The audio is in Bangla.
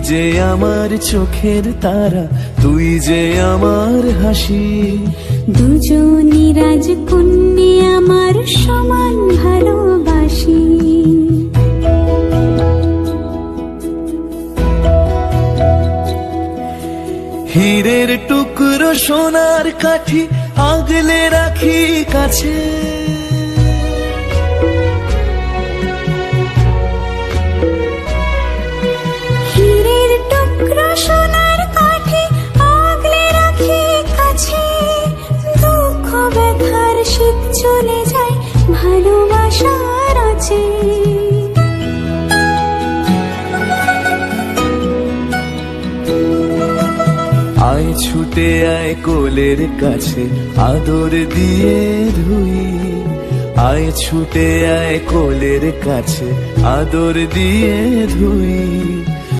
যে আমার চোখের তারা, তুই যে আমার হাসি। দুজনই রাজকন্যে আমার সমান ভালোবাসি। হীরের টুকরো সোনার কাঠি আগলে রাখি কাছে। হীরের টুকরো সোনার কাঠি আগলে রাখি কাছে। দুঃখ ব্যথার শীত চলে যায় ভালোবাসার আছে। আয় ছুটে আয় কোলের কাছে আদর দিয়ে ধুই। আয় ছুটে আয় কোলের কাছে আদর দিয়ে ধুই।